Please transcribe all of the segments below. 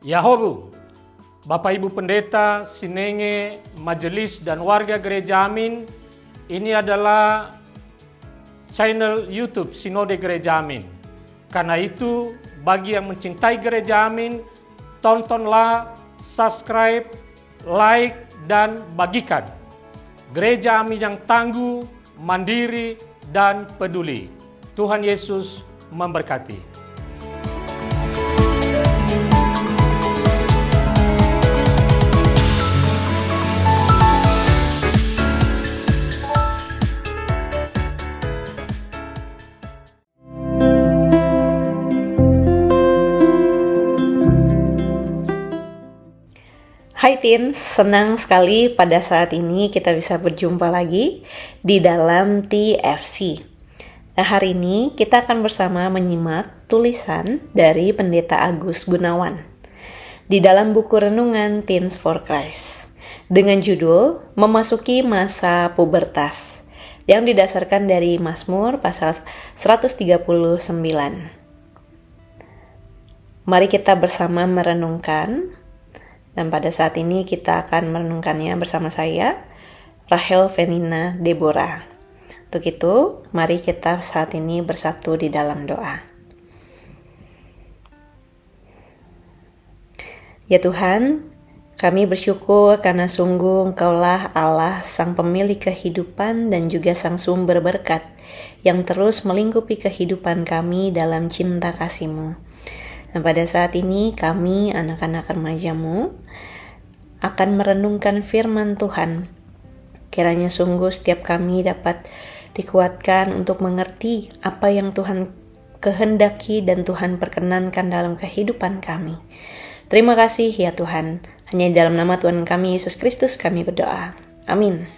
Yahobu, Bapak Ibu Pendeta, Sinenge, Majelis dan warga Gereja Amin, ini adalah channel YouTube Sinode Gereja Amin. Karena itu, bagi yang mencintai Gereja Amin, tontonlah, subscribe, like, dan bagikan. Gereja Amin yang tangguh, mandiri, dan peduli. Tuhan Yesus memberkati. Hai Teens, senang sekali pada saat ini kita bisa berjumpa lagi di dalam TFC. Nah, hari ini kita akan bersama menyimak tulisan dari Pendeta Agus Gunawan di dalam buku renungan Teens for Christ dengan judul Memasuki Masa Pubertas yang didasarkan dari Mazmur pasal 139. Mari kita bersama merenungkan. Dan pada saat ini kita akan merenungkannya bersama saya, Rachel Venina Deborah. Untuk itu, mari kita saat ini bersatu di dalam doa. Ya Tuhan, kami bersyukur karena sungguh Engkaulah Allah, Sang Pemilik kehidupan dan juga Sang Sumber berkat yang terus melingkupi kehidupan kami dalam cinta kasih-Mu. Nah, pada saat ini kami, anak-anak remaja-Mu, akan merenungkan firman Tuhan. Kiranya sungguh setiap kami dapat dikuatkan untuk mengerti apa yang Tuhan kehendaki dan Tuhan perkenankan dalam kehidupan kami. Terima kasih ya Tuhan. Hanya di dalam nama Tuhan kami, Yesus Kristus, kami berdoa. Amin.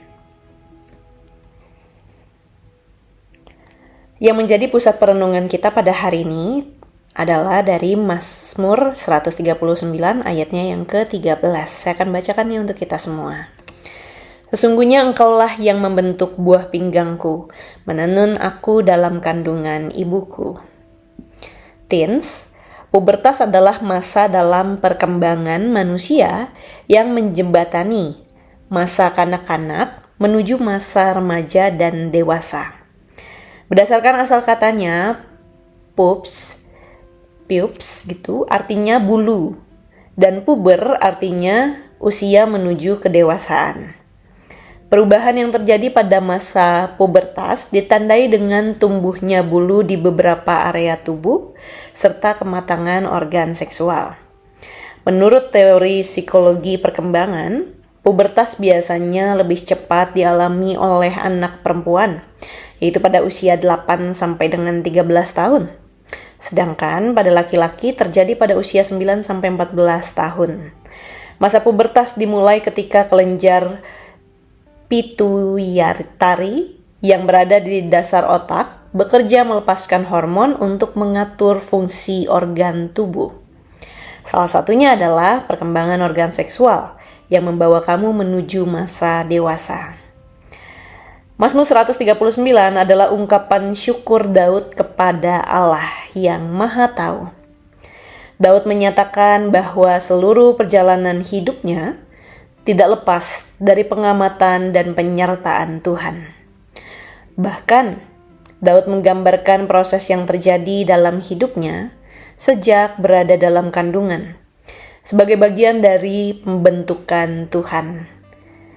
Yang menjadi pusat perenungan kita pada hari ini adalah dari Mazmur 139 ayatnya yang ke-13. Saya akan bacakannya untuk kita semua. Sesungguhnya Engkaulah yang membentuk buah pinggangku, menenun aku dalam kandungan ibuku. Teens, pubertas adalah masa dalam perkembangan manusia yang menjembatani masa kanak-kanak menuju masa remaja dan dewasa. Berdasarkan asal katanya, pups gitu artinya bulu, dan puber artinya usia menuju kedewasaan. Perubahan yang terjadi pada masa pubertas ditandai dengan tumbuhnya bulu di beberapa area tubuh serta kematangan organ seksual. Menurut teori psikologi perkembangan, pubertas biasanya lebih cepat dialami oleh anak perempuan, yaitu pada usia 8 sampai dengan 13 tahun. Sedangkan pada laki-laki terjadi pada usia 9-14 tahun. Masa pubertas dimulai ketika kelenjar pituitari yang berada di dasar otak bekerja melepaskan hormon untuk mengatur fungsi organ tubuh. Salah satunya adalah perkembangan organ seksual yang membawa kamu menuju masa dewasa. Mazmur 139 adalah ungkapan syukur Daud kepada Allah yang Maha Tahu. Daud menyatakan bahwa seluruh perjalanan hidupnya tidak lepas dari pengamatan dan penyertaan Tuhan. Bahkan, Daud menggambarkan proses yang terjadi dalam hidupnya sejak berada dalam kandungan, sebagai bagian dari pembentukan Tuhan.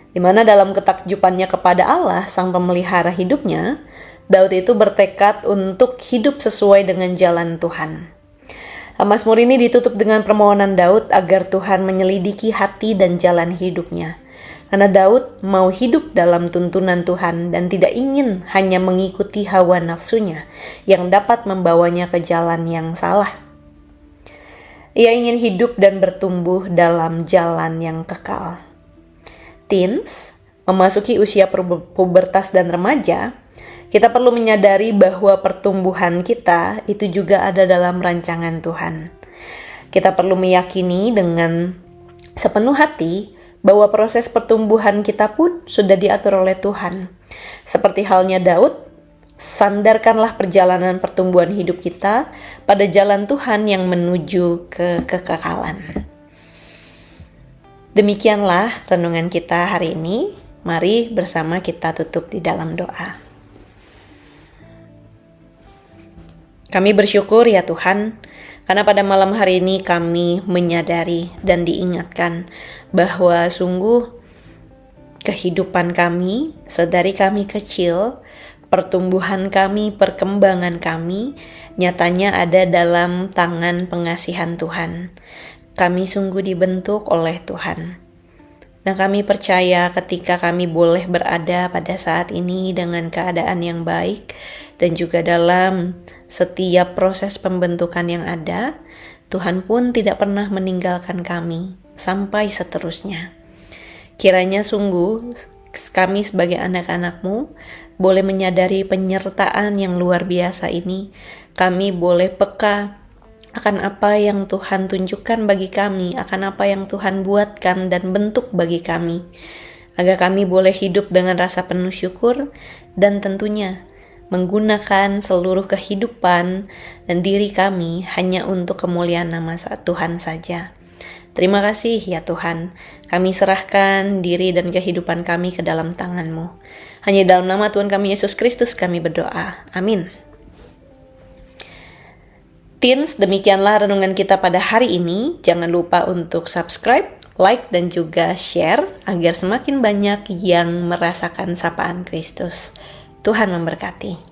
Di mana dalam ketakjubannya kepada Allah, Sang Pemelihara hidupnya, Daud itu bertekad untuk hidup sesuai dengan jalan Tuhan. Mazmur ini ditutup dengan permohonan Daud agar Tuhan menyelidiki hati dan jalan hidupnya. Karena Daud mau hidup dalam tuntunan Tuhan dan tidak ingin hanya mengikuti hawa nafsunya yang dapat membawanya ke jalan yang salah. Ia ingin hidup dan bertumbuh dalam jalan yang kekal. Teens, memasuki usia pubertas dan remaja, kita perlu menyadari bahwa pertumbuhan kita itu juga ada dalam rancangan Tuhan. Kita perlu meyakini dengan sepenuh hati bahwa proses pertumbuhan kita pun sudah diatur oleh Tuhan. Seperti halnya Daud, sandarkanlah perjalanan pertumbuhan hidup kita pada jalan Tuhan yang menuju ke kekekalan. Demikianlah renungan kita hari ini. Mari bersama kita tutup di dalam doa. Kami bersyukur ya Tuhan, karena pada malam hari ini kami menyadari dan diingatkan bahwa sungguh kehidupan kami, sedari kami kecil, pertumbuhan kami, perkembangan kami, nyatanya ada dalam tangan pengasihan Tuhan. Kami sungguh dibentuk oleh Tuhan. Dan kami percaya ketika kami boleh berada pada saat ini dengan keadaan yang baik, dan juga dalam setiap proses pembentukan yang ada, Tuhan pun tidak pernah meninggalkan kami sampai seterusnya. Kiranya sungguh kami sebagai anak-anak-Mu boleh menyadari penyertaan yang luar biasa ini. Kami boleh peka akan apa yang Tuhan tunjukkan bagi kami, akan apa yang Tuhan buatkan dan bentuk bagi kami, agar kami boleh hidup dengan rasa penuh syukur dan tentunya menggunakan seluruh kehidupan dan diri kami hanya untuk kemuliaan nama Tuhan saja. Terima kasih ya Tuhan, kami serahkan diri dan kehidupan kami ke dalam tangan-Mu. Hanya dalam nama Tuhan kami Yesus Kristus kami berdoa. Amin. Teens, demikianlah renungan kita pada hari ini. Jangan lupa untuk subscribe, like, dan juga share agar semakin banyak yang merasakan sapaan Kristus. Tuhan memberkati.